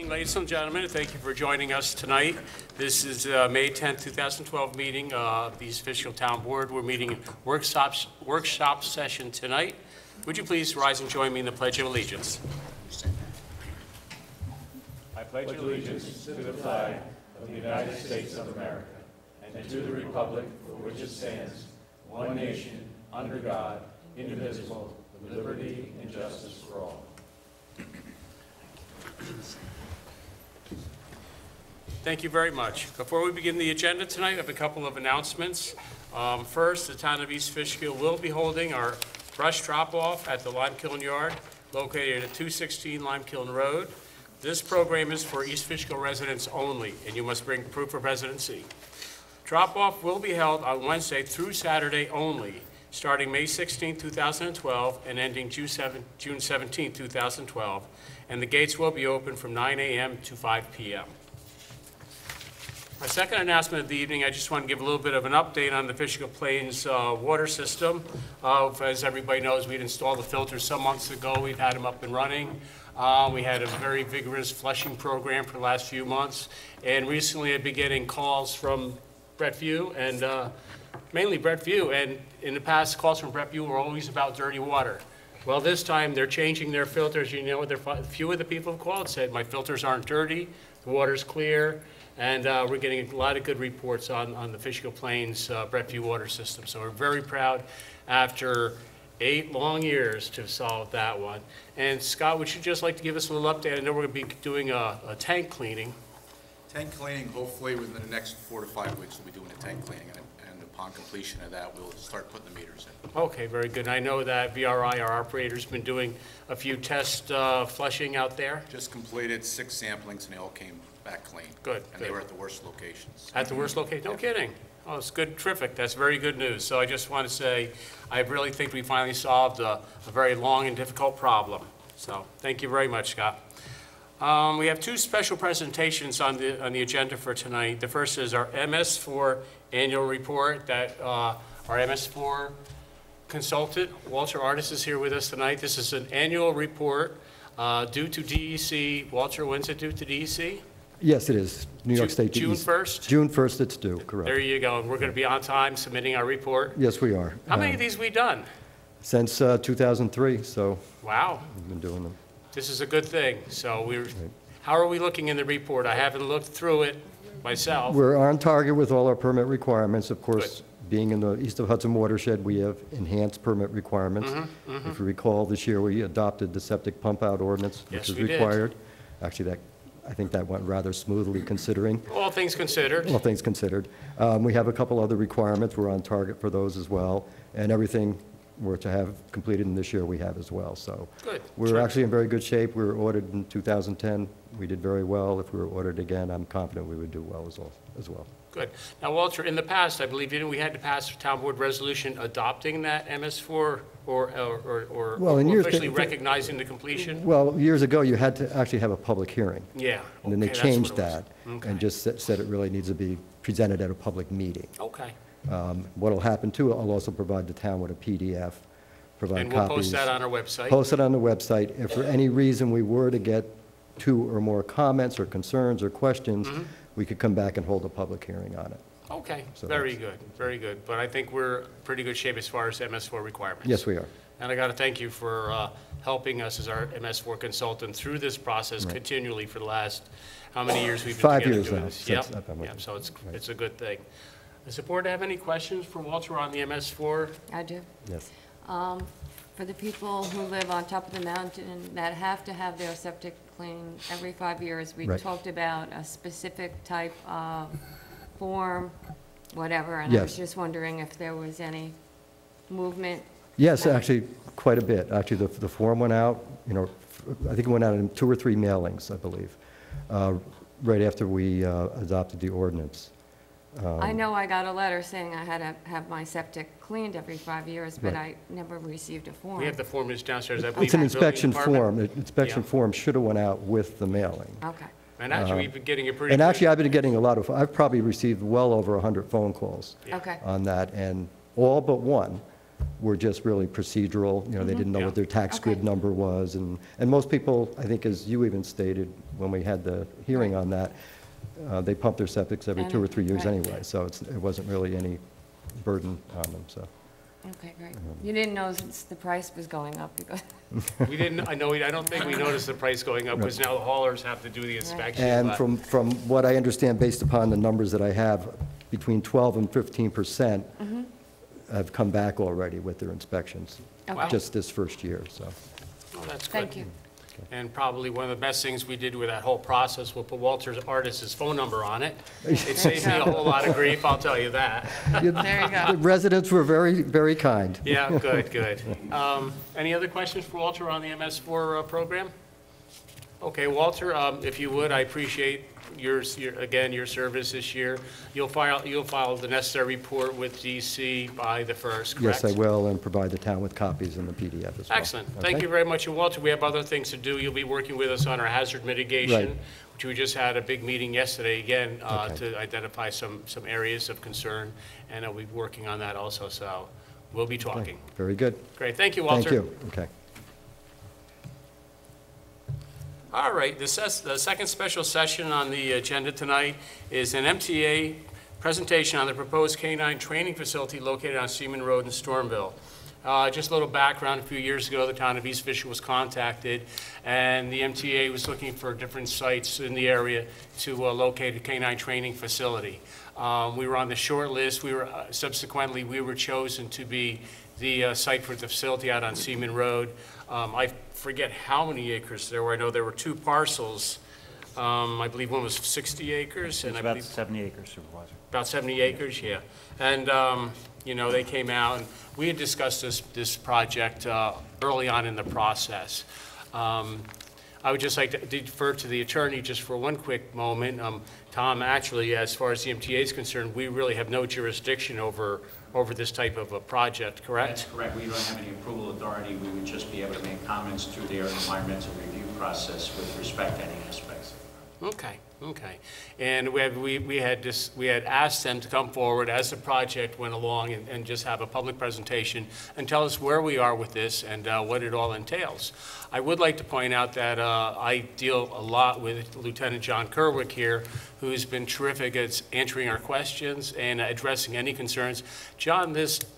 morning, ladies and gentlemen. Thank you for joining us tonight. This is May 10th, 2012 meeting of the East Fishkill Town Board. We're meeting workshop session tonight. Would you please rise and join me in the Pledge of Allegiance? I pledge allegiance to the flag of the United States of America and to the republic for which it stands, one nation, under God, indivisible, with liberty and justice for all. Thank you very much. Before we begin the agenda tonight, I have a couple of announcements. First, the town of East Fishkill will be holding our brush drop-off at the Lime Kiln Yard, located at 216 Lime Kiln Road. This program is for East Fishkill residents only, and you must bring proof of residency. Drop-off will be held on Wednesday through Saturday only, starting May 16, 2012, and ending June 17, 2012, and the gates will be open from 9 a.m. to 5 p.m. My second announcement of the evening, I just want to give a little bit of an update on the Fishkill Plains water system. As everybody knows, we'd installed the filters some months ago. We've had them up and running. We had a very vigorous flushing program for the last few months, and recently I've been getting calls from Brett View, and mainly Brett View, and in the past, calls from Brett View were always about dirty water. Well, this time they're changing their filters. You know, a few of the people have called and said, my filters aren't dirty, the water's clear, and we're getting a lot of good reports on the Fishkill Plains Brett View water system. So we're very proud after 8 long years to solve that one. And Scott, would you just like to give us a little update? I know we're going to be doing a tank cleaning. Tank cleaning, hopefully within the next 4 to 5 weeks, we'll be doing a tank cleaning, and upon completion of that, we'll start putting the meters in. Okay, very good. I know that VRI, our operator's been doing a few test flushing out there. Just completed 6 samplings, and they all came back clean. Good. And they were at the worst locations. At the worst location? No kidding. Oh, it's good, terrific. That's very good news. So I just want to say, I really think we finally solved a very long and difficult problem. So thank you very much, Scott. We have 2 special presentations on the agenda for tonight. The first is our MS4 annual report that our MS4 consultant, Walter Artis, is here with us tonight. This is an annual report due to DEC. Walter, when's it due to DEC? Yes, it is. New York State DEC. June 1st? June 1st it's due, correct. There you go. And we're going to be on time submitting our report? Yes, we are. How many of these have we done? Since 2003, so wow. We've been doing them. This is a good thing. So how are we looking in the report? I haven't looked through it myself. We're on target with all our permit requirements. Of course, being in the east of Hudson watershed, we have enhanced permit requirements. If you recall, this year we adopted the septic pump out ordinance, which is required. Actually, I think that went rather smoothly considering. All things considered. All things considered. We have a couple other requirements. We're on target for those as well. And everything we're to have completed in this year we have as well. So good. We're actually in very good shape. We were audited in 2010. We did very well. If we were audited again, I'm confident we would do well as well. Good. Now, Walter, in the past, I believe we had to pass a town board resolution adopting that MS4 or officially recognizing the completion? Well, years ago, you had to actually have a public hearing. Yeah. And then they changed that and just said it really needs to be presented at a public meeting. Okay. What will happen, too, I'll also provide the town with a PDF, provide and we'll copies. post that on our website? Post it on the website. If for any reason we were to get 2 or more comments or concerns or questions, we could come back and hold a public hearing on it. Okay, so very good, very good. But I think we're in pretty good shape as far as MS4 requirements. Yes, we are. And I got to thank you for helping us as our MS4 consultant through this process continually for the last, how many years we've been 5 together years doing now. this? Yep, so it's a good thing. Does the board have any questions for Walter on the MS4? I do. Yes. For the people who live on top of the mountain that have to have their septic cleaned every 5 years, we talked about a specific type of form, whatever, and I was just wondering if there was any movement. Yes, actually, quite a bit. Actually, the form went out, I think it went out in 2 or 3 mailings, I believe, right after we adopted the ordinance. I know I got a letter saying I had to have my septic cleaned every 5 years, but I never received a form. We have the form is downstairs, I believe. It's an inspection form. The inspection form should have went out with the mailing. Okay. And actually, we've been getting a pretty And actually, I've been getting a lot of, I've probably received well over 100 phone calls Okay. on that, and all but one were just really procedural. You know, they didn't know what their tax grid Okay. number was. And most people, I think, as you even stated when we had the hearing on that, they pump their septics every 2 or 3 years Right. anyway. So it wasn't really any burden on them, so. Okay, great. You didn't know since the price was going up because, We didn't, I don't think we noticed the price going up, because now the haulers have to do the inspection. And but- from what I understand, based upon the numbers that I have, between 12 and 15% have come back already with their inspections, Okay. just this first year, so. Oh, that's good. thank you. And probably one of the best things we did with that whole process, we'll put Walter Artis's phone number on it. It saved me a whole lot of grief, I'll tell you that. There you The go. residents were very, very kind. Yeah, good, good. Any other questions for Walter on the MS4 program? Okay, Walter, if you would, I appreciate your service this year. You'll file the necessary report with DC by the 1st, correct? Yes, I will, and provide the town with copies in the PDF as well. Excellent. Thank Okay? you very much. And Walter, we have other things to do. You'll be working with us on our hazard mitigation, Right. which we just had a big meeting yesterday again Okay. to identify some areas of concern, and we'll be working on that also, so we'll be talking. Very good. Great. Thank you, Walter. Thank you. Okay. All right, the second special session on the agenda tonight is an MTA presentation on the proposed K-9 training facility located on Seaman Road in Stormville. Just a little background, a few years ago, the town of East Fishkill was contacted, and the MTA was looking for different sites in the area to locate a K-9 training facility. We were on the short list. Subsequently, we were chosen to be the site for the facility out on Seaman Road. I forget how many acres there were. I know there were 2 parcels. I believe one was 60 acres, and It's I about believe 70 acres, Supervisor. about 70 acres, yeah. And, you know, they came out, and we had discussed this project early on in the process. I would just like to defer to the attorney just for one quick moment. Tom, actually, as far as the MTA is concerned, we really have no jurisdiction over this type of a project, correct? That's correct. We don't have any approval authority. We would just be able to make comments through their environmental review process with respect to any aspects. Okay, okay. And we had asked them to come forward as the project went along and just have a public presentation and tell us where we are with this and what it all entails. I would like to point out that I deal a lot with Lieutenant John Kerwick here, who's been terrific at answering our questions and addressing any concerns. John,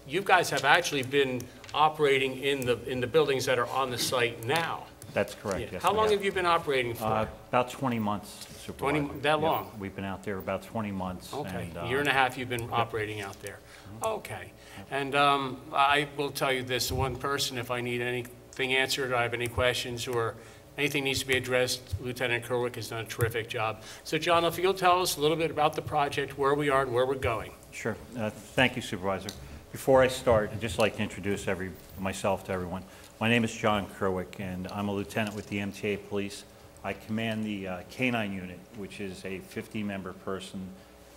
you guys have actually been operating in the buildings that are on the site now. That's correct, Yeah. yes. How we long have. have you been operating for? About 20 months, Supervisor. that Yeah, long? We've been out there about 20 months. Okay, and, a year and a half you've been operating out there. Okay, and I will tell you this, one person, if I need anything answered, or I have any questions, or anything needs to be addressed, Lieutenant Kerwick has done a terrific job. So John, if you'll tell us a little bit about the project, where we are and where we're going. Sure. Thank you, Supervisor. Before I start, I'd just like to introduce myself to everyone. My name is John Kerwick, and I'm a lieutenant with the MTA Police. I command the K-9 unit, which is a 50-member person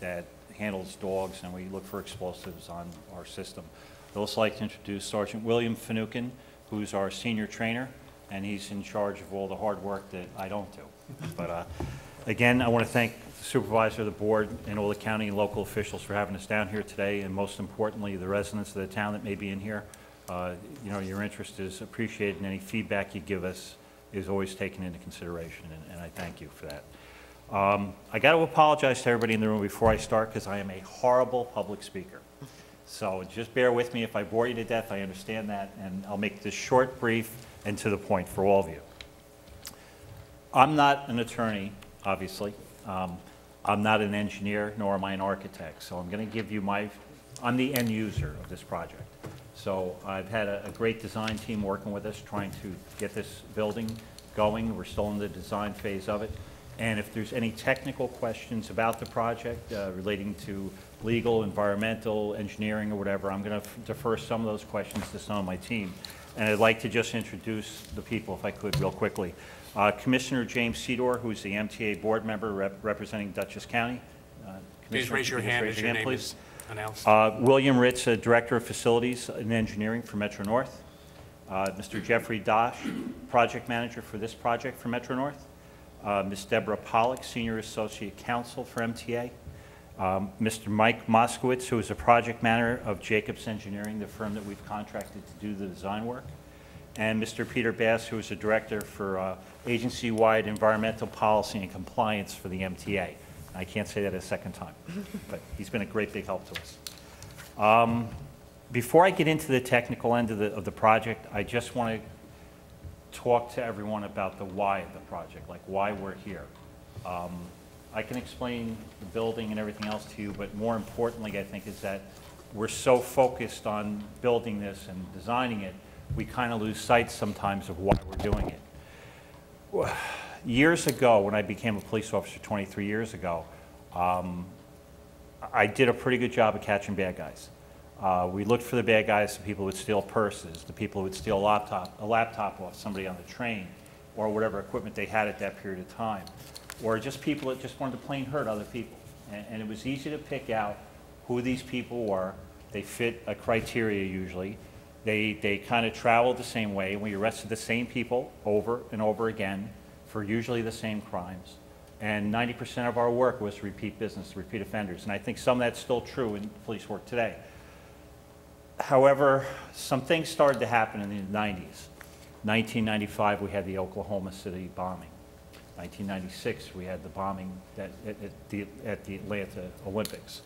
that handles dogs, and we look for explosives on our system. I'd also like to introduce Sergeant William Finucane, who's our senior trainer, and he's in charge of all the hard work that I don't do. But again, I want to thank the supervisor, the board, and all the county and local officials for having us down here today, and most importantly, the residents of the town that may be in here. You know, your interest is appreciated, and any feedback you give us is always taken into consideration, and I thank you for that. I got to apologize to everybody in the room before I start, because I am a horrible public speaker. So just bear with me if I bore you to death. I understand that, and I'll make this short, brief, and to the point for all of you. I'm not an attorney, obviously. I'm not an engineer, nor am I an architect. So I'm going to give you I'm the end user of this project. So I've had a great design team working with us, trying to get this building going. We're still in the design phase of it. And if there's any technical questions about the project relating to legal, environmental, engineering, or whatever, I'm going to defer some of those questions to some of my team. And I'd like to just introduce the people, if I could, real quickly. Commissioner James Sedor, who's the MTA board member representing Dutchess County. Please raise your hand as your name is announced. William Ritz, Director of Facilities and Engineering for Metro North. Mr. Jeffrey Dosh, Project Manager for this project for Metro North. Ms. Deborah Pollock, Senior Associate Counsel for MTA. Mr. Mike Moskowitz, who is a project manager of Jacobs Engineering, the firm that we've contracted to do the design work, and Mr. Peter Bass, who is the director for agency-wide environmental policy and compliance for the MTA. I can't say that a second time, but he's been a great big help to us. Before I get into the technical end of the project, I just want to talk to everyone about the why of the project, like why we're here. I can explain the building and everything else to you, but more importantly, I think, is that we're so focused on building this and designing it, we kind of lose sight sometimes of why we're doing it. Years ago, when I became a police officer 23 years ago, I did a pretty good job of catching bad guys. We looked for the bad guys, the people who would steal purses, the people who would steal a laptop off somebody on the train, or whatever equipment they had at that period of time, or just people that just wanted to plain hurt other people. And it was easy to pick out who these people were. They fit a criteria usually. They kind of traveled the same way. We arrested the same people over and over again for usually the same crimes. And 90% of our work was repeat business, repeat offenders. And I think some of that's still true in police work today. However, some things started to happen in the 90s. 1995, we had the Oklahoma City bombing. 1996, we had the bombing at the Atlanta Olympics.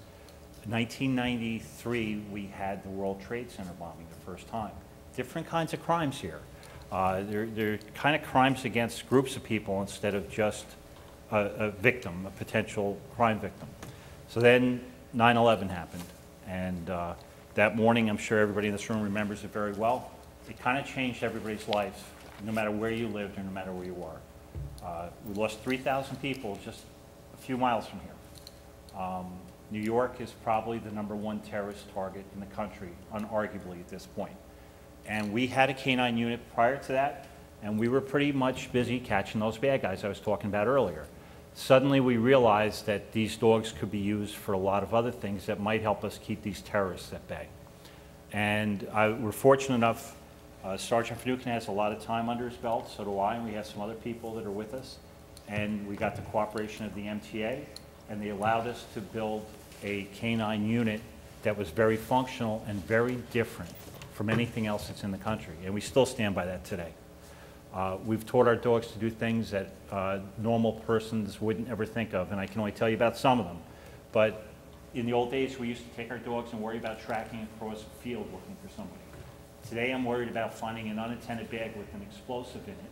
1993, we had the World Trade Center bombing the first time. Different kinds of crimes here. They're kind of crimes against groups of people instead of just a victim, a potential crime victim. So then 9/11 happened, and that morning, I'm sure everybody in this room remembers it very well. It kind of changed everybody's life, no matter where you lived or no matter where you were. We lost 3,000 people just a few miles from here. New York is probably the #1 terrorist target in the country, unarguably at this point. And we had a K-9 unit prior to that, and we were pretty much busy catching those bad guys I was talking about earlier. Suddenly we realized that these dogs could be used for a lot of other things that might help us keep these terrorists at bay. And we're fortunate enough, Sergeant Finucane has a lot of time under his belt, so do I, and we have some other people that are with us. And we got the cooperation of the MTA, and they allowed us to build a K-9 unit that was very functional and very different from anything else that's in the country. And we still stand by that today. We've taught our dogs to do things that normal persons wouldn't ever think of, and I can only tell you about some of them. But in the old days, we used to take our dogs and worry about tracking across a field looking for somebody. Today, I'm worried about finding an unattended bag with an explosive in it,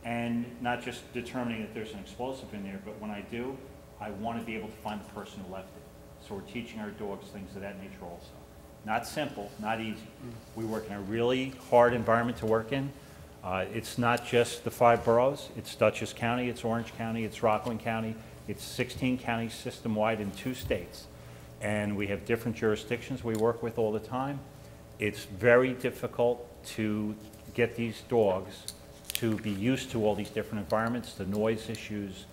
and not just determining that there's an explosive in there, but when I do, I want to be able to find the person who left it. So we're teaching our dogs things of that nature also. Not simple, not easy. We work in a really hard environment to work in. It's not just the 5 boroughs. It's Dutchess County, it's Orange County, it's Rockland County. It's 16 counties system-wide in 2 states. And we have different jurisdictions we work with all the time. It's very difficult to get these dogs to be used to all these different environments, the noise issues,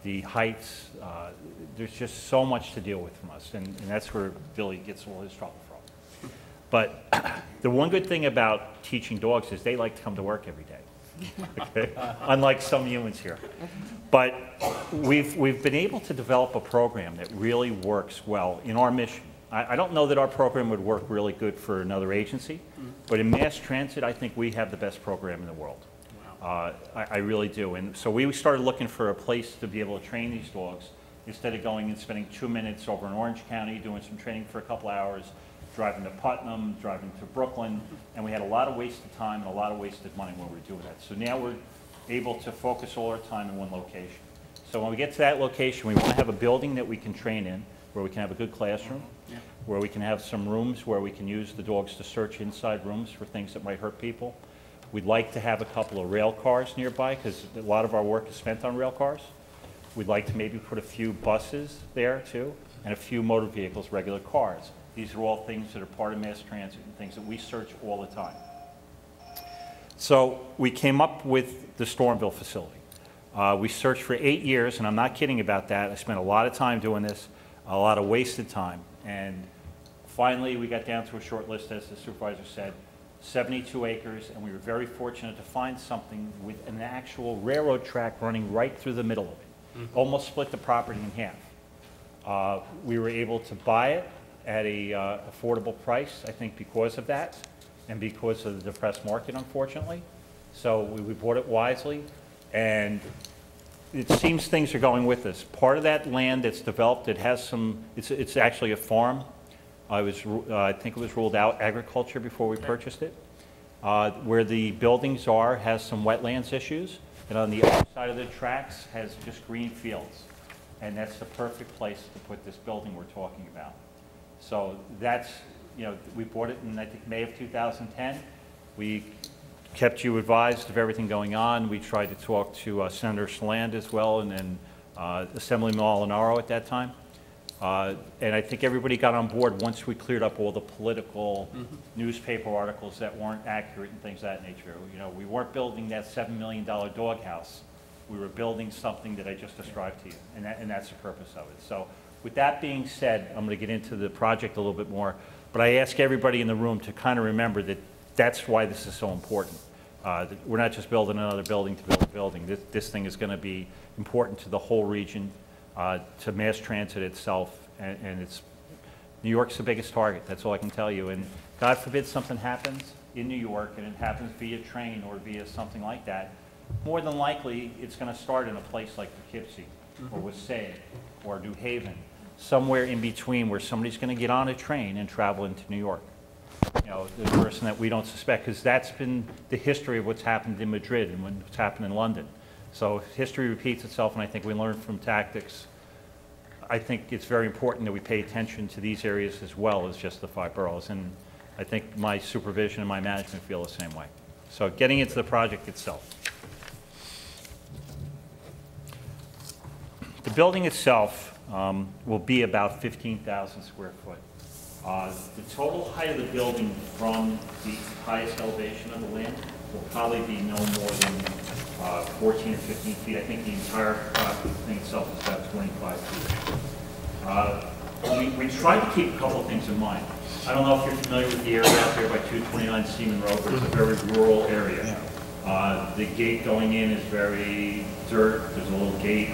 the heights. There's just so much to deal with from us, and that's where Billy gets all his trouble from. But the one good thing about teaching dogs is they like to come to work every day, okay? Unlike some humans here. But we've been able to develop a program that really works well in our mission. I don't know that our program would work really good for another agency, but in mass transit, I think we have the best program in the world. Wow. I really do. And so we started looking for a place to be able to train these dogs instead of going and spending 2 minutes over in Orange County doing some training for a couple hours, driving to Putnam, driving to Brooklyn, and we had a lot of wasted time and a lot of wasted money when we were doing that. So now we're able to focus all our time in one location. So when we get to that location, we want to have a building that we can train in, where we can have a good classroom, where we can have some rooms where we can use the dogs to search inside rooms for things that might hurt people. We'd like to have a couple of rail cars nearby, because a lot of our work is spent on rail cars. We'd like to maybe put a few buses there too, and a few motor vehicles, regular cars. These are all things that are part of mass transit and things that we search all the time. So we came up with the Stormville facility. We searched for 8 years, and I'm not kidding about that. I spent a lot of time doing this, a lot of wasted time. And finally, we got down to a short list, as the supervisor said, 72 acres, and we were very fortunate to find something with an actual railroad track running right through the middle of it. Almost split the property in half. We were able to buy it at a affordable price, I think because of that, and because of the depressed market, unfortunately. So we bought it wisely, and it seems things are going with us. Part of that land that's developed, it has some, it's actually a farm. I think it was ruled out agriculture before we purchased it. Where the buildings are has some wetlands issues, and on the other side of the tracks has just green fields. And that's the perfect place to put this building we're talking about. So that's, we bought it in, I think, May of 2010. We kept you advised of everything going on. We tried to talk to Senator Saland as well, and then Assemblyman Molinaro at that time. And I think everybody got on board once we cleared up all the political newspaper articles that weren't accurate and things of that nature. We weren't building that $7 million doghouse. We were building something that I just described to you, and that's the purpose of it. So with that being said, I'm going to get into the project a little bit more, but I ask everybody in the room to kind of remember that that's why this is so important. We're not just building another building to build a building. This thing is going to be important to the whole region, to mass transit itself, and it's, New York's the biggest target, that's all I can tell you. And God forbid something happens in New York and it happens via train or via something like that, more than likely it's going to start in a place like Poughkeepsie or Wassail or New Haven, somewhere in between where somebody's going to get on a train and travel into New York. The person that we don't suspect, because that's been the history of what's happened in Madrid and what's happened in London. So history repeats itself, and I think we learn from tactics. I think it's very important that we pay attention to these areas as well as just the 5 boroughs, and I think my supervision and my management feel the same way. So getting into the project itself. The building itself will be about 15,000 square foot. The total height of the building from the highest elevation of the land will probably be no more than 14 or 15 feet. I think the entire thing itself is about 25 feet. We tried to keep a couple of things in mind. I don't know if you're familiar with the area out there by 229 Seaman Road, but it's a very rural area. The gate going in is very dirt. There's a little gate.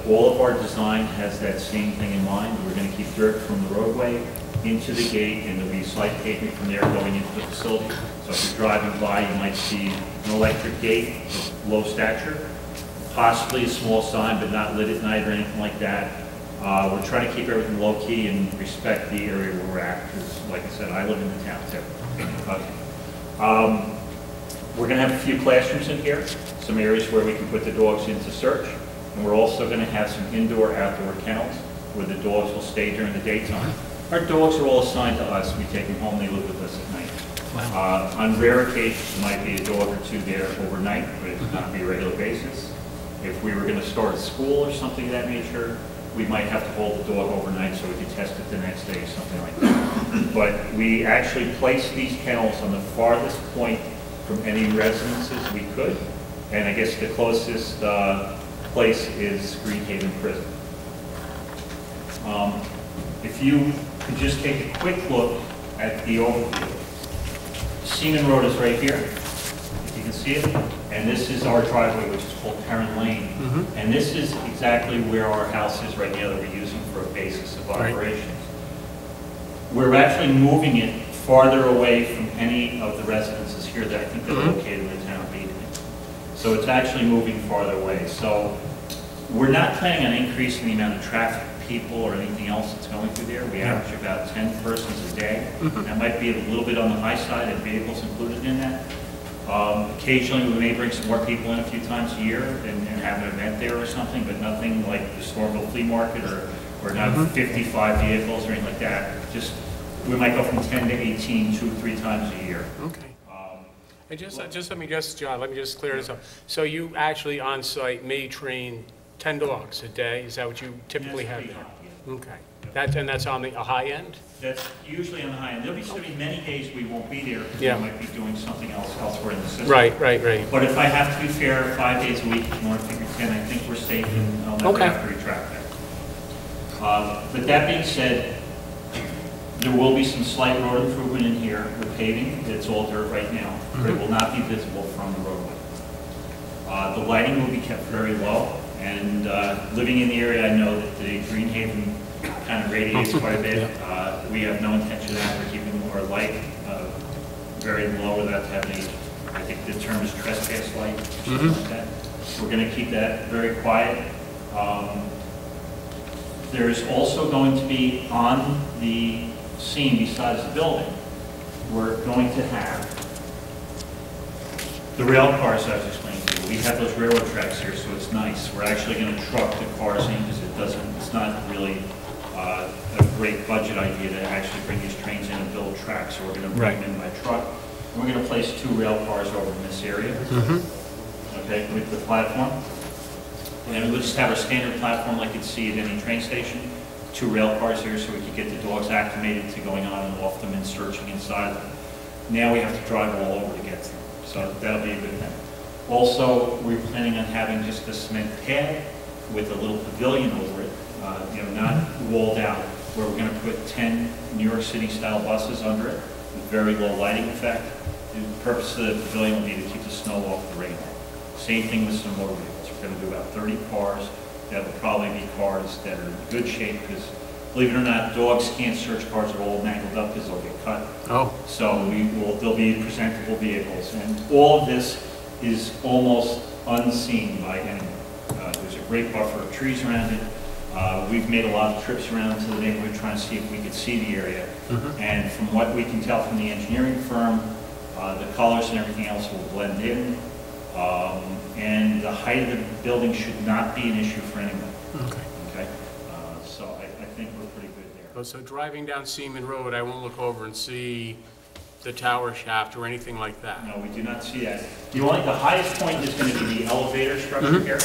All of our design has that same thing in mind. We're going to keep dirt from the roadway into the gate, and there'll be slight pavement from there going into the facility. So if you're driving by, you might see an electric gate of low stature, possibly a small sign, but not lit at night or anything like that. We're trying to keep everything low-key and respect the area where we're at, because, like I said, I live in the town too. Okay. We're going to have a few classrooms in here, some areas where we can put the dogs in to search, and we're also going to have some indoor-outdoor kennels where the dogs will stay during the daytime. Our dogs are all assigned to us. We take them home, they live with us at night. Wow. On rare occasions, there might be a dog or two there overnight, but it would not be a regular basis. If we were going to start a school or something of that nature, we might have to hold the dog overnight so we could test it the next day, something like that. But we actually placed these kennels on the farthest point from any residences we could, and I guess the closest place is Greenhaven Prison. If you could just take a quick look at the overview. Seaman Road is right here, if you can see it, and this is our driveway, which is called Perrin Lane. And this is exactly where our house is right now that we're using for a basis of operations. We're actually moving it farther away from any of the residences here that I think they're located in the town of Beacon. So it's actually moving farther away. So we're not planning on increasing the amount of traffic, people, or anything else that's going through there. We average about 10 persons a day. That might be a little bit on the high side, and vehicles included in that. Occasionally we may bring some more people in a few times a year and have an event there or something, but nothing like the Stormville Flea Market or not 55 vehicles or anything like that. Just we might go from 10 to 18, 2 or 3 times a year. Okay. John, let me just clear this up. So you actually on site may train 10 dogs a day? Is that what you typically have there? Okay. That's on the high end? That's usually on the high end. There'll be many days we won't be there because we might be doing something else elsewhere in the system. Right. But if I have to be fair, 5 days a week, if you want to figure 10, I think we're safe and I'll never have to retract that. But that being said, there will be some slight road improvement in here with paving. It's all dirt right now, but it will not be visible from the roadway. The lighting will be kept very low, And living in the area, I know that the Greenhaven kind of radiates quite a bit. We have no intention of ever keeping our light very low without having any, I think the term is trespass light, or something like that. We're going to keep that very quiet. There is also going to be on the scene besides the building, we're going to have the rail cars I was explaining to you. We have those railroad tracks here, so it's nice. We're actually going to truck the cars in because it's not really a great budget idea to actually bring these trains in and build tracks. So we're going to bring them in by truck. And we're going to place 2 rail cars over in this area, okay, with the platform. And we'll just have a standard platform like you'd see at any train station. 2 rail cars here so we could get the dogs acclimated to going on and off them and searching inside them. Now we have to drive all over to get to them. So that'll be a good thing. Also, we're planning on having just a cement pad with a little pavilion over it, not walled out, where we're going to put 10 New York City style buses under it with very low lighting effect. The purpose of the pavilion will be to keep the snow off the radar. Same thing with some motor vehicles. We're going to do about 30 cars. That will probably be cars that are in good shape because, believe it or not, dogs can't search cars that are all mangled up because they'll get cut. Oh. So they'll be presentable vehicles. And all of this is almost unseen by anyone. There's a great buffer of trees around it. We've made a lot of trips around to the neighborhood trying to see if we could see the area. And from what we can tell from the engineering firm, the colors and everything else will blend in. And the height of the building should not be an issue for anyone. Okay? So I think we're pretty good there. Oh, so driving down Seaman Road, I won't look over and see the tower shaft or anything like that? No, we do not see that. The highest point is going to be the elevator structure here.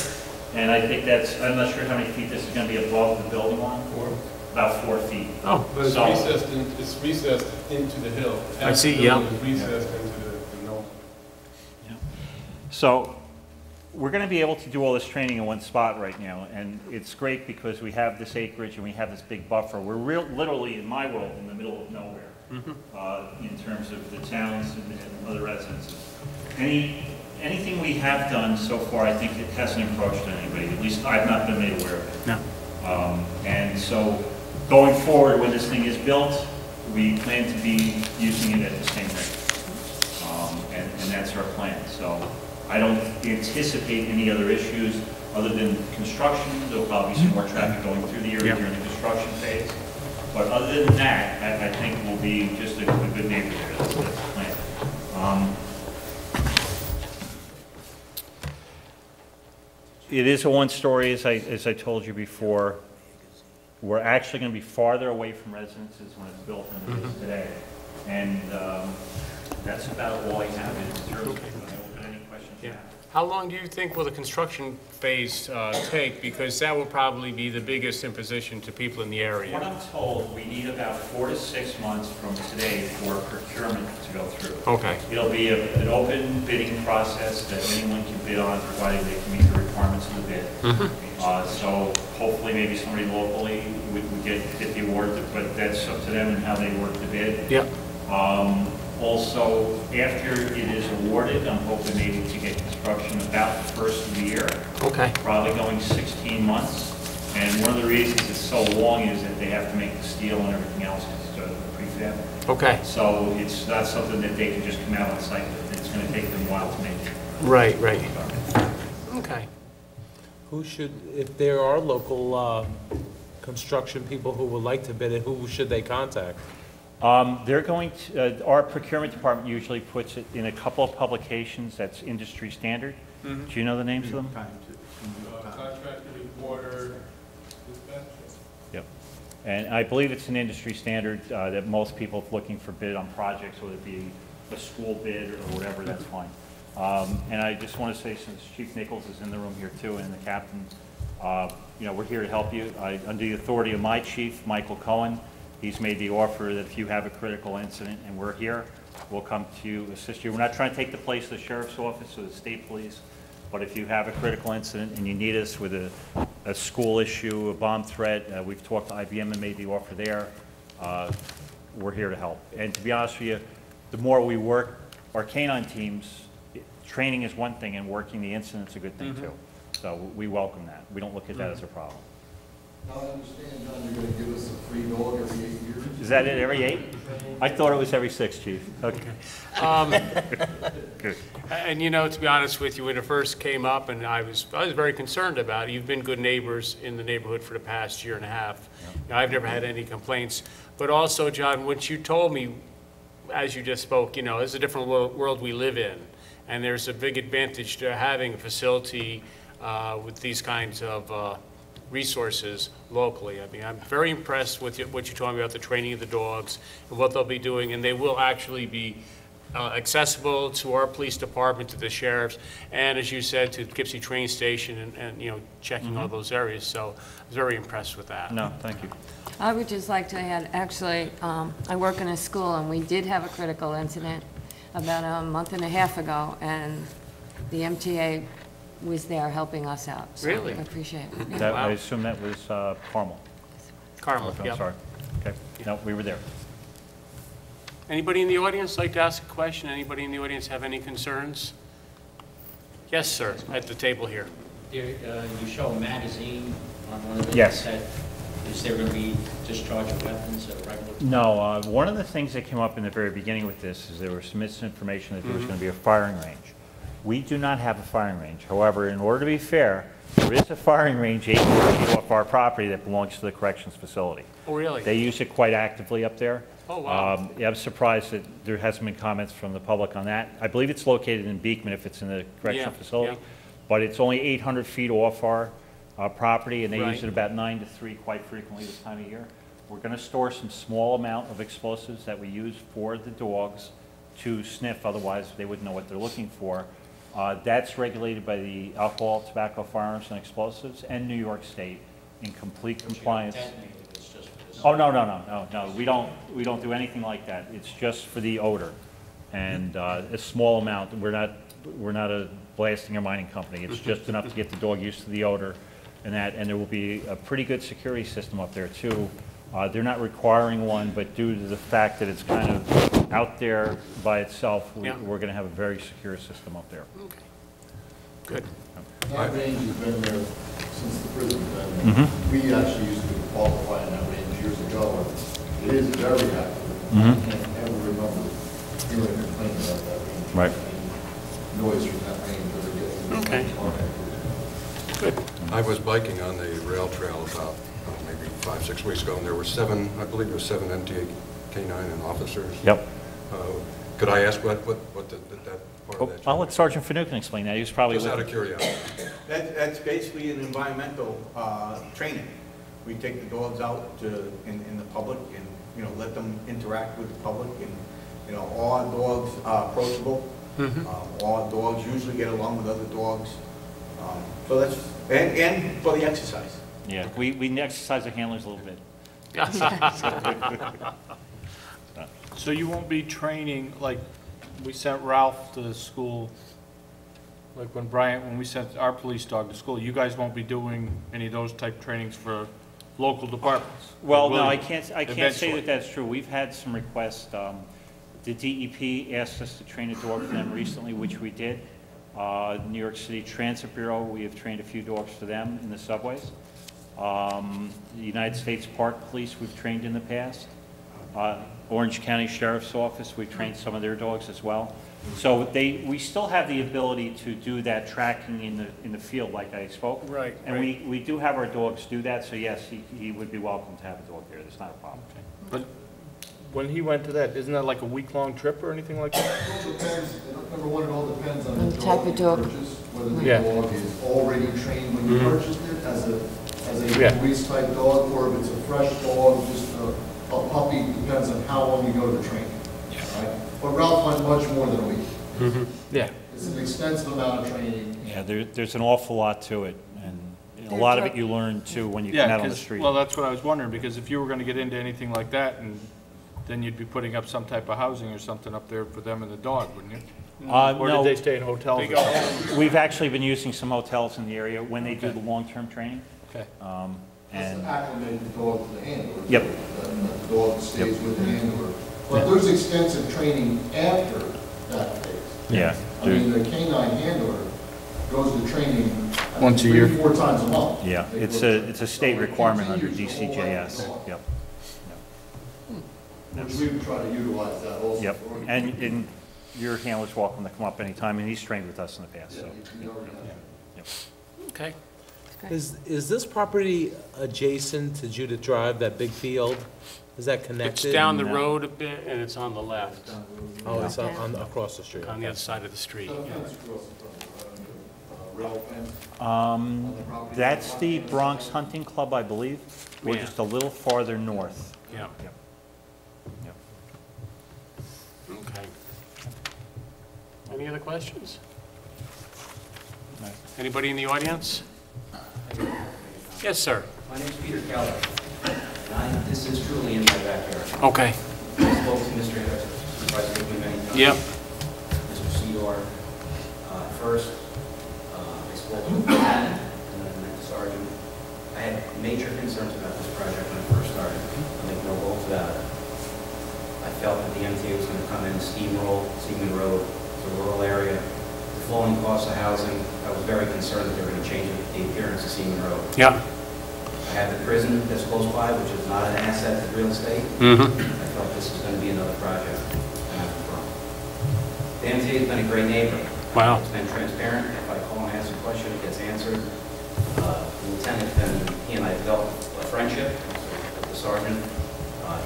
And I think I'm not sure how many feet this is going to be above the building line. About 4 feet. Oh. But it's recessed into the hill. I see, yeah. It's recessed into the north. So we're going to be able to do all this training in one spot right now, and it's great because we have this acreage and we have this big buffer. We're literally, in my world, in the middle of nowhere in terms of the towns and other residences. Anything we have done so far, I think it hasn't encroached on anybody. At least I've not been made aware of it. No. And so going forward, when this thing is built, we plan to be using it at the same rate. And that's our plan. So I don't anticipate any other issues other than construction. There'll probably be some more traffic going through the area during the construction phase. But other than that, I think we'll be just a good neighbor there. That's the plan. It is a one-story, as I told you before. We're actually going to be farther away from residences when it's built than it is today. And that's about all I have in terms of any questions you have. How long do you think will the construction phase take? Because that will probably be the biggest imposition to people in the area. What I'm told, we need about 4 to 6 months from today for procurement to go through. Okay. It'll be an open bidding process that anyone can bid on, provided they can meet the requirements of the bid. So hopefully maybe somebody locally would get the award, but that's up to them and how they work the bid. Yeah. Also, after it is awarded, I'm hoping maybe to get construction about the first of the year. Okay. Probably going 16 months. And one of the reasons it's so long is that they have to make the steel and everything else to prefab. Okay. So it's not something that they can just come out on site with. It's going to take them a while to make. Right, right. Okay. Who should, if there are local construction people who would like to bid it, who should they contact? They're going to, our procurement department usually puts it in a couple of publications that's industry standard. Do you know the names of them? Contractor, reporter, dispatcher. Yep. And I believe it's an industry standard that most people looking for bid on projects, whether it be a school bid or whatever, that's fine. And I just want to say, since Chief Nichols is in the room here too, and the captain, we're here to help you. Under the authority of my chief, Michael Cohen, he's made the offer that if you have a critical incident and we're here, we'll come to you, assist you. We're not trying to take the place of the sheriff's office or the state police, but if you have a critical incident and you need us with a school issue, a bomb threat, we've talked to IBM and made the offer there, we're here to help. And to be honest with you, the more we work our canine teams, training is one thing and working the incident's a good thing too. So we welcome that. We don't look at that as a problem. Now, I understand, John, you're gonna give us a free dog every 8 years? Is that it, every 8? I thought it was every 6, Chief. Okay. Good. And you know, to be honest with you, when it first came up, and I was very concerned about it, you've been good neighbors in the neighborhood for the past year and a half. You know, I've never had any complaints. But also, John, what you told me, as you just spoke, you know, it's a different world we live in. And there's a big advantage to having a facility with these kinds of resources locally. I mean, I'm very impressed with what you told me about the training of the dogs and what they'll be doing, and they will actually be accessible to our police department, to the sheriffs, and as you said, to Poughkeepsie train station and you know, checking all those areas. So I was very impressed with that. No, thank you. I would just like to add, actually, I work in a school, and we did have a critical incident about a month and a half ago, and the MTA was there helping us out. So Really? I appreciate it. Yeah. That, Wow. I assume that was Carmel. Carmel, I'm yeah. sorry. Okay, no, we were there. Anybody in the audience like to ask a question? Anybody in the audience have any concerns? Yes, sir, at the table here. You show a magazine on one of the Yes. set. Is there going to be discharge of weapons at a regular? No, one of the things that came up in the very beginning with this is there was some misinformation that there was going to be a firing range. We do not have a firing range. However, in order to be fair, there is a firing range 8 feet off our property that belongs to the corrections facility. Oh, really? They use it quite actively up there. Oh, wow. Yeah, I'm surprised that there hasn't been comments from the public on that. I believe it's located in Beekman if it's in the correctional Yeah, facility. yeah. But it's only 800 feet off our property, and they Right. use it about 9 to 3 quite frequently this time of year. We're going to store some small amount of explosives that we use for the dogs to sniff, otherwise they wouldn't know what they're looking for. That's regulated by the Alcohol, Tobacco, Firearms, and Explosives and New York State in complete compliance. It's just for this. Oh, no, we don't do anything like that. It's just for the odor, and a small amount. We're not a blasting or mining company. It's just enough to get the dog used to the odor and that, and there will be a pretty good security system up there too. They're not requiring one, but due to the fact that it's kind of out there by itself, Yeah. we're going to have a very secure system up there. Okay. Good. That range has been there since the prison's been there. We actually used to qualify in that range years ago. It is very active. I can't ever remember hearing a complaint about that range. Right. Any noise from that range ever getting. Okay. Good. I was biking on the rail trail about maybe 5-6 weeks ago, and there were 7, I believe it was 7 MTA K-9 and officers. Yep. Could I ask what that part of that? I'll let Sergeant Finucane explain that. He was probably Just with out of curiosity. That's basically an environmental training. We take the dogs out in the public and, you know, let them interact with the public, and, you know, all our dogs are approachable. All our dogs usually get along with other dogs. So that's, and for the exercise. Yeah, we exercise the handlers a little bit. So you won't be training, like, we sent Ralph to school, like when we sent our police dog to school, you guys won't be doing any of those type trainings for local departments? Well, Or will no, you? I can't say Eventually. that that's true. We've had some requests. The DEP asked us to train a dog for them recently, which we did. New York City Transit Bureau, we have trained a few dogs for them in the subways. The United States Park Police, we've trained in the past. Orange County Sheriff's Office, we've trained some of their dogs as well. So we still have the ability to do that tracking in the field, like I spoke. Right, And right. we do have our dogs do that, so yes, he would be welcome to have a dog there. That's not a problem. But when he went to that, isn't that like a week-long trip or anything like that? It all depends, number one, it all depends on On the the type dog of you dog. purchase, whether the Yeah. dog is already trained when you purchased it as a Yeah. police-type dog, or if it's a fresh dog, just a puppy, depends on how long you go to the training. Right? But Ralph went much more than a week. Yeah. It's an extensive amount of training. Yeah, there's an awful lot to it, and a lot of it you learn too when you come Yeah, out on the 'cause- street. well, that's what I was wondering, because if you were gonna get into anything like that, and then you'd be putting up some type of housing or something up there for them and the dog, wouldn't you? Or No, did they stay in hotels? They or go something? we've actually been using some hotels in the area when they do Okay. the long-term training. Okay. Just And to acclimate the dog to the handler. Yep. That the dog stays with the handler. But there's extensive training after that phase. yeah, I mean, the canine handler goes to training Once a year. 3-4 times a month. Yeah, They it's go- a state requirement under DCJS. Yep. Which we would try to utilize that also. Yep, and your handler's welcome to come up anytime, and he's trained with us in the past, Yeah, so. he already has. Yep. Okay. Is this property adjacent to Judith Drive, that big field? Is that connected? It's down the No. road a bit, and it's on the left, Oh, it's across the street. on the other side of the street. The yeah. fence across the front, rail fence. That's the Bronx Hunting Club, I believe. We're Yeah. just a little farther north. Yeah, Yep. Yep. okay. Any other questions? No. Anybody in the audience? Yes, sir. My name's Peter Keller, and this is truly in my backyard. Okay. I spoke to Mr. Supervisor Higley many times. Yep. Mr. Sedor, first, I spoke to Lieutenant, and then the Sergeant. I had major concerns about this project when I first started. I'll make no bones about it. I felt that the MTA was going to come in and steamroll Seaman Road. It's a rural area. The falling cost of housing, I was very concerned that they were going to change the appearance of Seaman Road. Yeah. I have the prison that's close by, which is not an asset to real estate. Mm-hmm. I felt this was going to be another project, and I was wrong. The MTA has been a great neighbor. Wow. It's been transparent. If I call and ask a question, it gets answered. The lieutenant, he and I developed a friendship with the sergeant.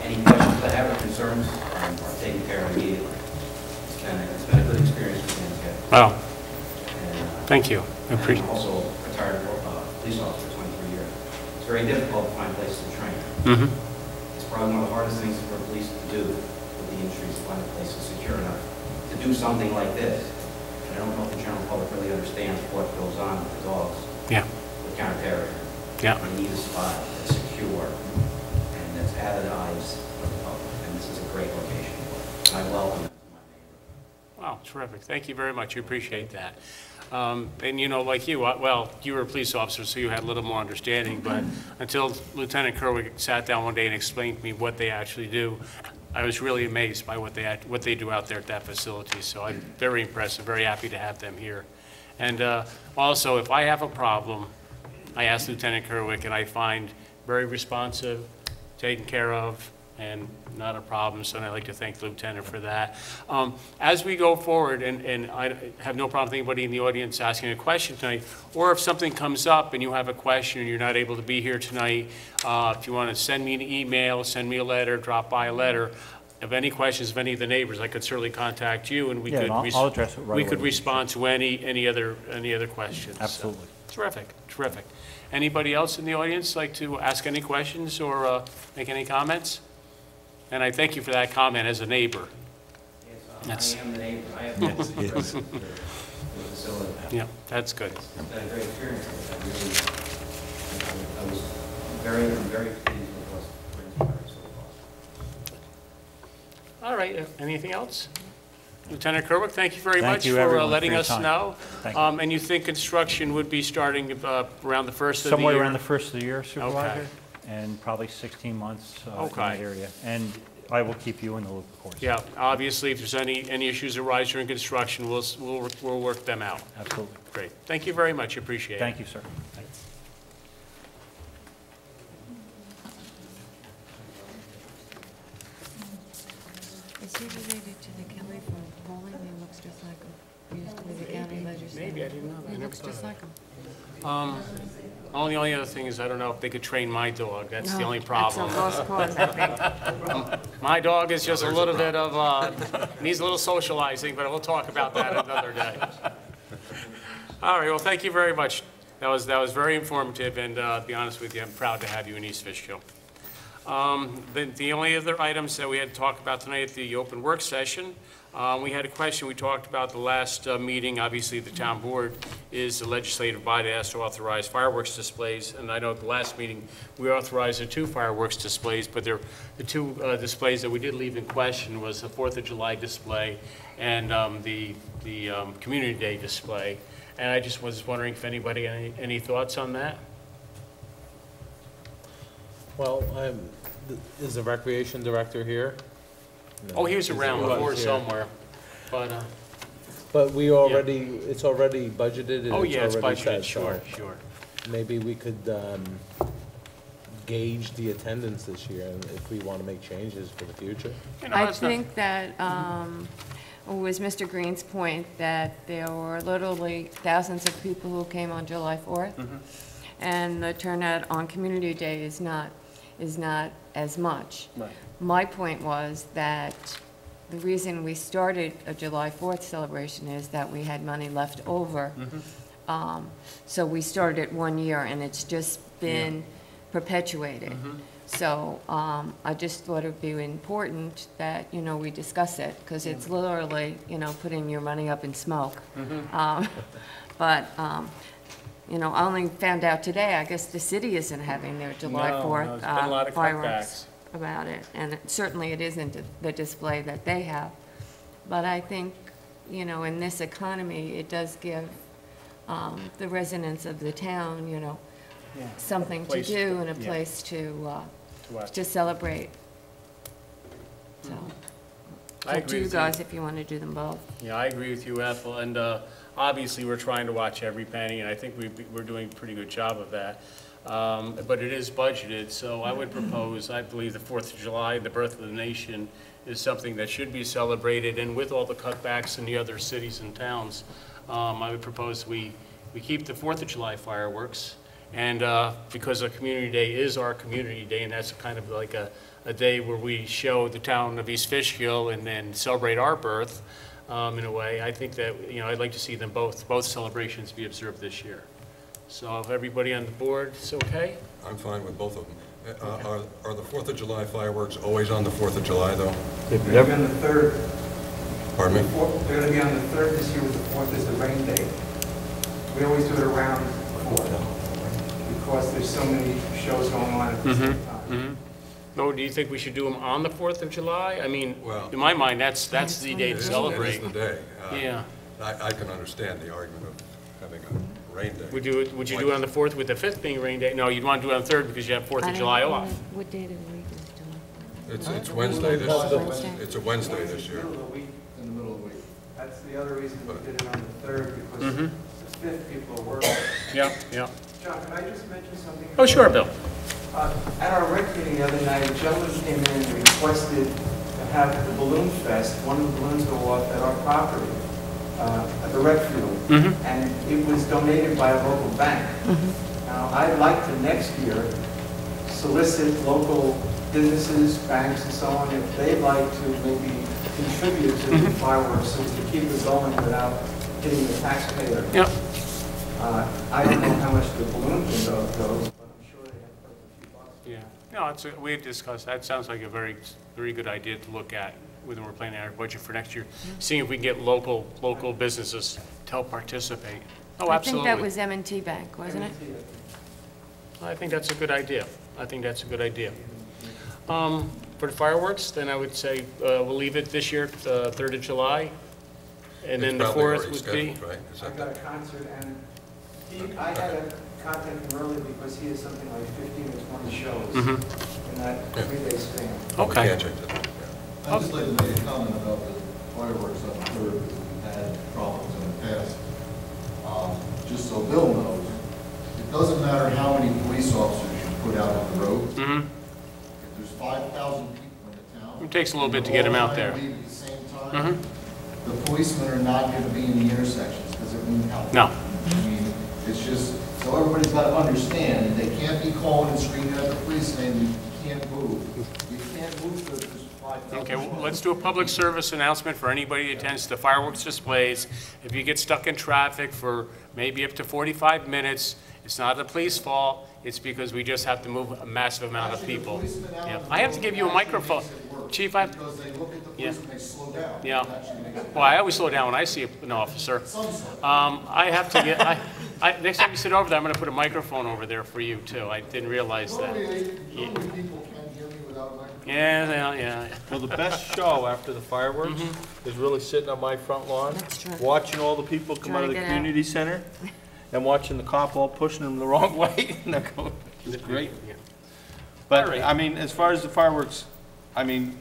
Any questions I have or concerns are taken care of immediately. It's been a good experience with the MTA. Wow. And, Thank you. I appreciate I'm also a retired police officer, 23 years. It's very difficult to find places to train. Mm-hmm. It's probably one of the hardest things for police to do with the industry is to find a place that's secure enough to do something like this. And I don't know if the general public really understands what goes on with the dogs. Yeah. With counterterrorism. Yeah. We need a spot that's secure and that's out of the eyes of the public. And this is a great location for it. And I welcome it to my neighborhood. Wow, terrific. Thank you very much. We appreciate that. And you know, like you, well, you were a police officer, so you had a little more understanding, but until Lieutenant Kerwig sat down one day and explained to me what they actually do, I was really amazed by what they do out there at that facility. So I'm very impressed and very happy to have them here. And also, if I have a problem, I ask Lieutenant Kerwig, and I find very responsive, taken care of, and not a problem, so I'd like to thank the Lieutenant for that. As we go forward, and I have no problem with anybody in the audience asking a question tonight, or if something comes up and you have a question and you're not able to be here tonight, if you want to send me an email, send me a letter, drop by a letter, if any questions of any of the neighbors, I could certainly contact you, and we Yeah, could and I'll address it right we could away. respond to any other questions. Absolutely. Terrific, terrific. Anybody else in the audience like to ask any questions or make any comments? And I thank you for that comment as a neighbor. Yes, I am the neighbor. I have no Yes. the facility. Yeah, that's good. It's been a great experience. I was very pleased with what's transpired so far. All right, anything else? Lieutenant Kerwick, thank you very Thank much you, for everyone, for letting your us time. know. Thank you. And you think construction would be starting around the first of the year? Somewhere around the first of the year, Supervisor, Okay. and probably 16 months in Okay. that area. And I will keep you in the loop, of course. Yeah, obviously, if there's any issues arise during construction, we'll work them out. Absolutely. Great. Thank you very much, appreciate it. Thank you, sir. Is he related to the Kelly from Bowling? He looks just like him. He used to be the county legislator. Maybe, I didn't know that. I He never looks thought just of like him. Only other thing is, I don't know if they could train my dog, that's the No, only problem. That's a lost cause, I think. My dog is just a little bit of, needs a little socializing, but we'll talk about that another day. All right, well, thank you very much. That was very informative, and to be honest with you, I'm proud to have you in East Fishkill. The only other items that we had to talk about tonight at the open work session, we had a question we talked about the last meeting. Obviously, the town board is the legislative body that has to authorize fireworks displays. And I know at the last meeting, we authorized the 2 fireworks displays, but the 2 displays that we did leave in question was the 4th of July display and the Community Day display. And I just was wondering if anybody had any thoughts on that? Well, is the recreation director here? No. Oh, he was around He before was, yeah. somewhere, but, But we already, it's already budgeted and Oh, yeah, it's it's already budgeted, set, sure, so sure. maybe we could gauge the attendance this year and if we want to make changes for the future. You know, I it's not- think that, it was Mr. Green's point that there were literally thousands of people who came on July 4th. And the turnout on Community Day is not as much. Right. My point was that the reason we started a July 4th celebration is that we had money left over. So we started it 1 year, and it's just been perpetuated. So I just thought it'd be important that, you know, we discuss it, because it's literally, you know, putting your money up in smoke. But, you know, I only found out today, I guess the city isn't having their July No, 4th no, there's been a lot of fireworks cutbacks. about it. And certainly it isn't the display that they have. But I think, you know, in this economy, it does give the residents of the town, you know, Yeah. something to Place to- do and a yeah. place watch. to celebrate. So, I up agree to you with guys if you want to do them both. Yeah, I agree with you, Ethel, and obviously, we're trying to watch every penny, and I think we're doing a pretty good job of that. But it is budgeted, so I would propose, I believe the 4th of July, the birth of the nation, is something that should be celebrated, and with all the cutbacks in the other cities and towns, I would propose we keep the 4th of July fireworks, and because a Community Day is our Community Day, and that's kind of like a day where we show the town of East Fishkill and then celebrate our birth, in a way. I think that, you know, I'd like to see them both celebrations be observed this year. So if everybody on the board is okay? I'm fine with both of them. Are the 4th of July fireworks always on the 4th of July, though? They're going to be on the 3rd. Pardon me? They're going to be on the 3rd this year, with the 4th is the rain day. We always do it around 4th, because there's so many shows going on at the same time. No, do you think we should do them on the 4th of July? I mean, Well- in my mind, that's the day to It is celebrate. the day. Yeah. I can understand the argument of having a rain day. Would you do it on the 4th with the 5th being rain day? No, you'd want to do it on the 3rd because you have 4th of July off. What date of the week is July? It's Wednesday Wednesday. it's a Wednesday this year. Middle of the week. In the middle of the week. That's the other reason we did it on the 3rd, because the 5th people are working. Yeah, yeah. John, can I just mention something? Oh, sure, Bill. At our rec meeting the other night, a gentleman came in and requested to have the balloon fest, one of the balloons go off at our property, at the rec field. And it was donated by a local bank. Now, I'd like to next year solicit local businesses, banks and so on, if they'd like to maybe contribute to the fireworks so we can keep it going without hitting the taxpayer. Yep. I don't know how much the balloon can go, but I'm sure they have quite a few bucks. Yeah. No, we had discussed, that sounds like a very good idea to look at when we're planning our budget for next year, seeing if we can get local businesses to help participate. Oh, absolutely. I think that was M&T Bank, wasn't it? I think that's a good idea. For the fireworks, then I would say we'll leave it this year, 3rd of July, and then the 4th would be. Right? Is I that got a concert, and I had to contact him early because he has something like 15 or 20 shows in that 3-day span. Okay. We can't change it. I'd just like to make a comment about the fireworks on the 3rd, because we've had problems in the past. Just so Bill knows, it doesn't matter how many police officers you put out on the roads. If there's 5,000 people in the town. It takes a little bit to get them out there. All leave at the same time. The policemen are not going to be in the intersections because it won't help. No. I mean, it's just, so everybody's got to understand, they can't be calling and screaming at the police saying you can't move. You can't move because there's 5,000. Okay, well, let's do a public service announcement for anybody who attends the fireworks displays. If you get stuck in traffic for maybe up to 45 minutes, it's not the police fault, it's because we just have to move a massive amount of people. Yeah. I have to give you a microphone. Chief, Because they look at the Yeah. police and they slow down. Yeah. It actually makes it Well, I always slow down when I see an officer. I have to get, next time you sit over there, I'm gonna put a microphone over there for you too. I didn't realize that. Normally people can hear me without a microphone. Yeah. Well, the best show after the fireworks is really sitting on my front lawn, That's true. watching all the people come out of the Trying to get out. community center, and watching the cop all pushing them the wrong way. And they're going, it's great. But, I mean, as far as the fireworks, I mean,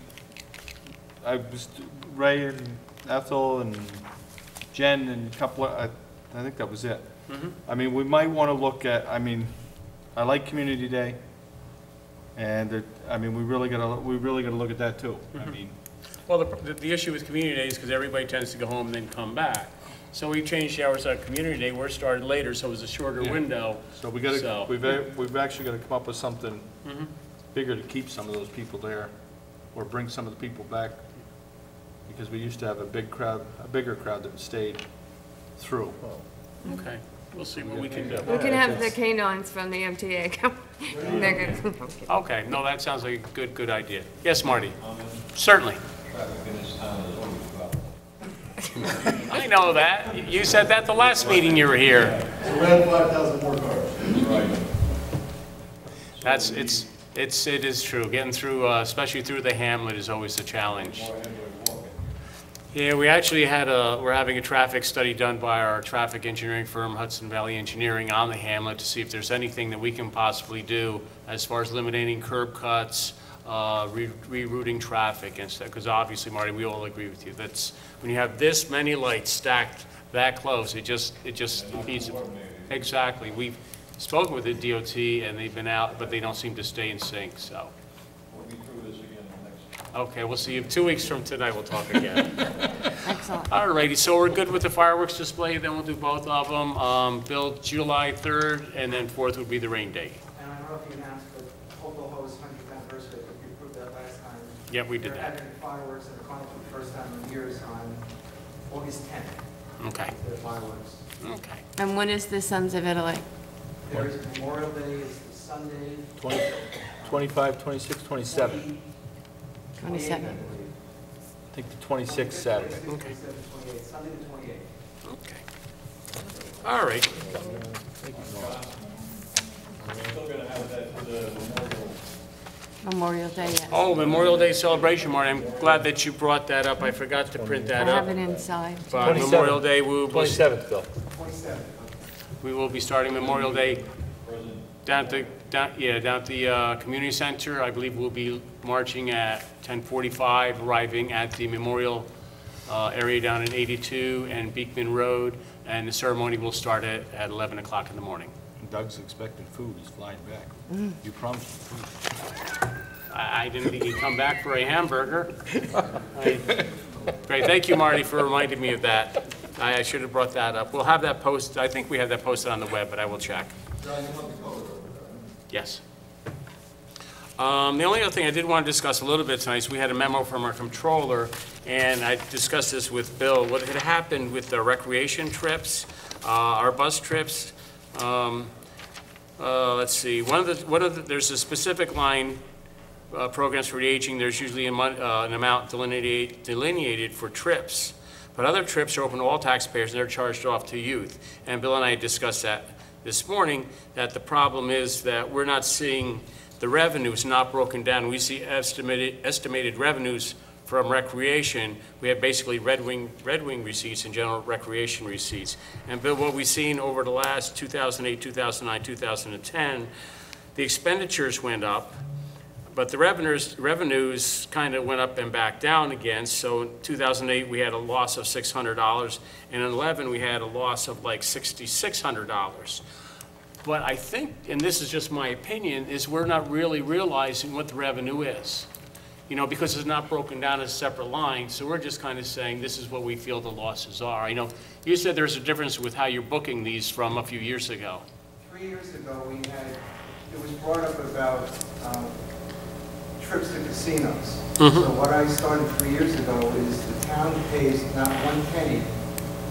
Ray and Ethel and Jen and a couple of, I think that was it. I mean, we might want to look at, I mean, I like Community Day, and I mean, we really gotta look at that too. I mean, Well, the issue with Community Day is because everybody tends to go home and then come back. So we changed the hours on Community Day, we're started later, so it was a shorter window. so we gotta, we've actually gotta come up with something bigger to keep some of those people there, or bring some of the people back, because we used to have a bigger crowd that stayed through. Okay, we'll see what we can do. We can have the canines from the MTA come. They're good. Okay, no, that sounds like a good idea. Yes, Marty? Certainly. I know that. You said that the last meeting you were here. So we had 5,000 more cars. It is true. Getting through, especially through the hamlet is always a challenge. Yeah, we're having a traffic study done by our traffic engineering firm, Hudson Valley Engineering, on the hamlet to see if there's anything that we can possibly do as far as eliminating curb cuts, rerouting traffic and stuff, because obviously, Marty, we all agree with you. That's, when you have this many lights stacked that close, it just impedes it. Exactly. We've spoken with the DOT and they've been out, but they don't seem to stay in sync, so. We'll be through this again next. Okay, we'll see you 2 weeks from tonight, we'll talk again. Excellent. All righty, so we're good with the fireworks display, then we'll do both of them. Bill, July 3rd, and then 4th would be the rain date. And I don't know if you announced, but Hopewell Ho's 100th anniversary, but we approved that last time. Yeah, we did We're that. having fireworks at the carnival for the first time in years on August 10th. Okay, The fireworks. okay. And when is the Sons of Italy? There's Memorial Day is the Sunday. 25, 26, 27. 27. I think the 26th Saturday. Okay. Sunday the 28th. Okay. All right. Still gonna have that for the Memorial Day, yes. Oh, Memorial Day celebration, Marty, I'm glad that you brought that up, I forgot to print I that have up. it inside. But Memorial Day, we will 27th, Bill. 27th. We will be starting Memorial Day down at the community center. I believe we'll be marching at 10:45, arriving at the memorial area down in 82 and Beekman Road, and the ceremony will start at 11 o'clock in the morning. Doug's expecting food, he's flying back. You promised him food. I didn't think he'd come back for a hamburger. Great, thank you, Marty, for reminding me of that. I should have brought that up. We'll have that posted, I think we have that posted on the web, but I will check. Yes. The only other thing I did want to discuss a little bit tonight is we had a memo from our controller, and I discussed this with Bill. What had happened with the recreation trips, our bus trips, let's see, there's a specific line, programs for the aging, there's usually an amount delineated for trips. But other trips are open to all taxpayers and they're charged off to youth. And Bill and I discussed that this morning, that the problem is that we're not seeing the revenues not broken down. We see estimated revenues from recreation. We have basically Red Wing receipts and general recreation receipts. And Bill, what we've seen over the last 2008, 2009, 2010, the expenditures went up, but the revenues kind of went up and back down again. So in 2008, we had a loss of $600, and in 11, we had a loss of like $6,600. But I think, and this is just my opinion, is we're not really realizing what the revenue is. You know, because it's not broken down as a separate line, so we're just kind of saying this is what we feel the losses are. You know, you said there's a difference with how you're booking these from a few years ago. 3 years ago, it was brought up about trips to casinos. So what I started 3 years ago is the town pays not 1 penny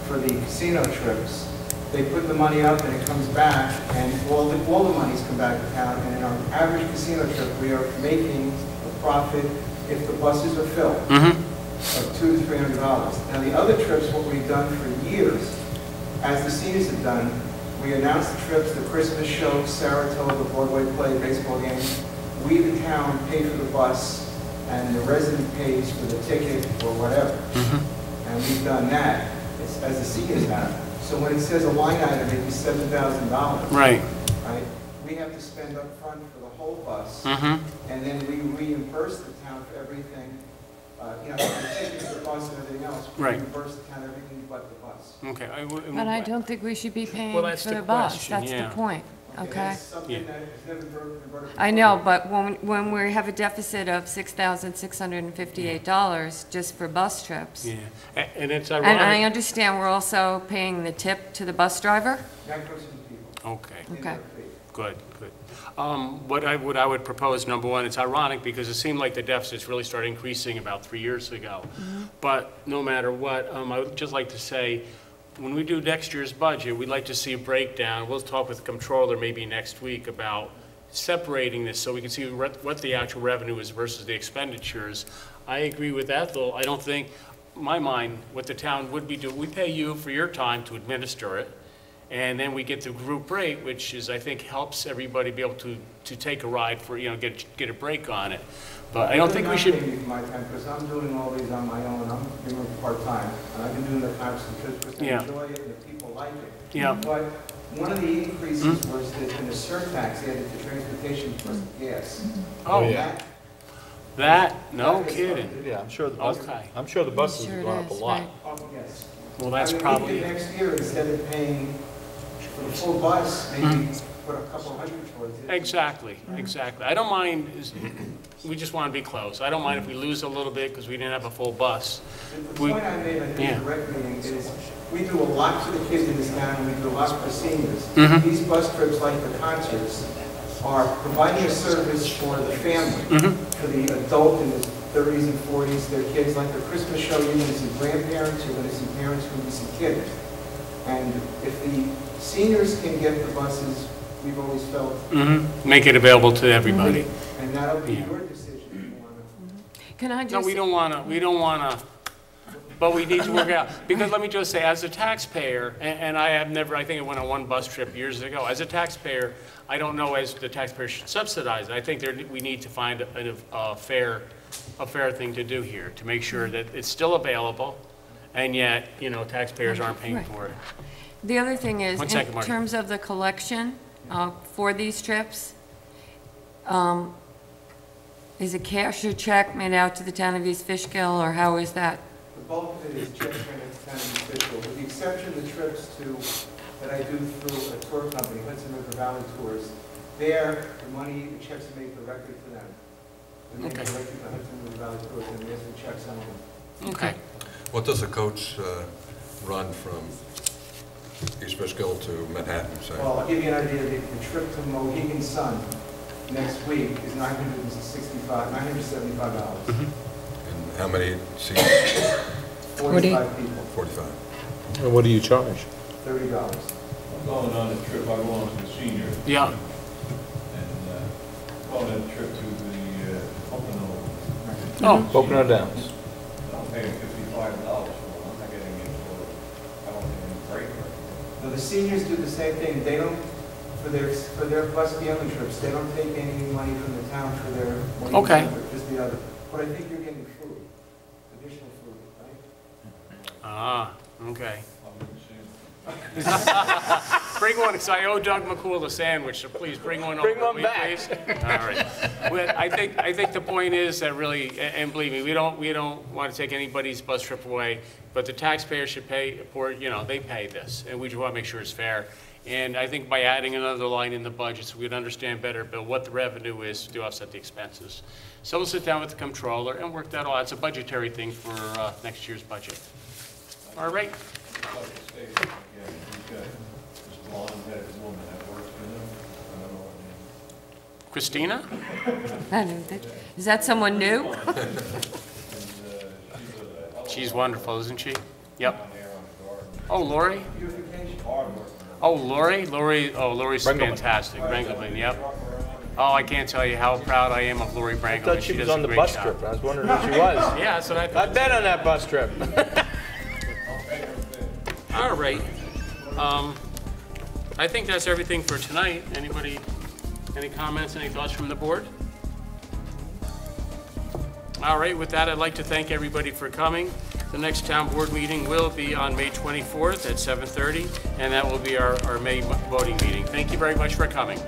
for the casino trips. They put the money up and it comes back, and all the monies come back to town. And in our average casino trip, we are making a profit if the buses are filled of $200 to $300. Now the other trips, what we've done for years, as the seniors have done, we announce the trips, the Christmas show, Saratoga, Broadway play, baseball game. We, the town, pay for the bus, and the resident pays for the ticket or whatever. And we've done that, as the seniors have. So when it says a line item, maybe $7,000. Right. Right? We have to spend up front for the whole bus, and then we reimburse the town for everything You know, you're taking the bus and everything else, we Right. reimburse the town everything but the bus. Okay. But I don't think we should be paying Well, for that's the the bus. question, That's yeah. the point, okay? That's something that has never been brought up. I know, but when we have a deficit of $6,658 just for bus trips, Yeah, and it's and I ironic. understand we're also paying the tip to the bus driver? That goes to the people. Okay. in Okay. their fee. Good, good. What I would propose, number one, it's ironic because it seemed like the deficits really started increasing about 3 years ago. But no matter what, I would just like to say, when we do next year's budget, we'd like to see a breakdown. We'll talk with the comptroller maybe next week about separating this so we can see what the actual revenue is versus the expenditures. I agree with that, though. I don't think, in my mind, what the town would be doing, we pay you for your time to administer it. And then we get the group rate, which is, I think, helps everybody be able to take a ride for, you know, get a break on it. But I don't think we should. I'm paying my time, because I'm doing all these on my own, I'm doing it part-time, and I've been doing the constant trips, because I Yeah. enjoy it, and the people like it. Yeah. But one of the increases was that in the surtax added to transportation plus gas. Oh, yeah. No kidding. Yeah, I'm sure the buses- I'm sure the buses Sure have it gone up a is, lot. right. Oh, yes. Well, that's I mean, probably, maybe next year, instead of paying for the full bus, maybe put a couple hundred towards it. exactly. I don't mind, we just want to be close. I don't mind if we lose a little bit because we didn't have a full bus. The We- point I made, I think, yeah. in the rec meeting is, we do a lot for the kids in this town, and we do a lot for seniors. Mhm. These bus trips, like the concerts, are providing a service for the family, Mhm. for the adult in his 30s and 40s, their kids, like the Christmas show, you're going to see grandparents, you're going to see parents, you're going to see kids. And if the seniors can get the buses, we've always felt, Make it available to everybody. and that'll be Yeah. your decision if you want to. Can I No, just, we don't want to, but we need to work it out. Because let me just say, as a taxpayer, and I have never, I think I went on one bus trip years ago. As a taxpayer, I don't know as the taxpayer should subsidize it. I think we need to find a fair thing to do here, to make sure that it's still available, and yet, you know, taxpayers aren't paying Right. for it. the other thing is, One second, in Marty. terms of the collection for these trips, is a cash or check made out to the town of East Fishkill, or how is that? The bulk of it is check and it's kind of official, with the exception of the trips that I do through a tour company, Hudson River Valley Tours. There, the money, the checks are made directly to them. They're made Okay. directly to Hudson River Valley Tours, and there's the checks on them. Okay. What does a coach run from East Fishkill to Manhattan, say? Well, I'll give you an idea, the trip to Mohegan Sun next week is $975. And how many seats? 45 people, 45. And what do you charge? $30. I'm going on a trip, I belong to the senior. Yeah. And going on a trip to the Pocono. Oh, Pocono Downs. I'm paying $55 for it, I'm not getting it for, I don't think any break. Now, the seniors do the same thing, they don't, for their bus dealing trips, they don't take any money from the town for their Mohegan Okay. Sun trip, just the other. But I think you're getting food, additional food, right? okay. I'm going to see. Bring one, because I owe Doug McCool a sandwich, so please bring one over. Bring one will you, back. please? All right. Well, I think the point is that really, and believe me, we don't want to take anybody's bus trip away, but the taxpayers should pay for, you know, they pay this, and we just want to make sure it's fair. And I think by adding another line in the budget, so we'd understand better, Bill, what the revenue is to offset the expenses. So we'll sit down with the comptroller and work that all out. It's a budgetary thing for next year's budget. All right. He's got this blonde-headed woman that works for him. I don't know her name. Christina? I don't think- Is that someone new? She's wonderful, isn't she? Yep. Down there on the garden. Oh, Lori? Hard work. Oh, Lori's fantastic. Brangelman, yep. Oh, I can't tell you how proud I am of Lori Brangelman. I thought she was does a on the great bus job. trip. I was wondering who she was. Yeah, that's what I I thought. bet on that bus trip. All right. I think that's everything for tonight. Anybody, any comments, any thoughts from the board? All right, with that, I'd like to thank everybody for coming. The next town board meeting will be on May 24th at 7:30, and that will be our May voting meeting. Thank you very much for coming.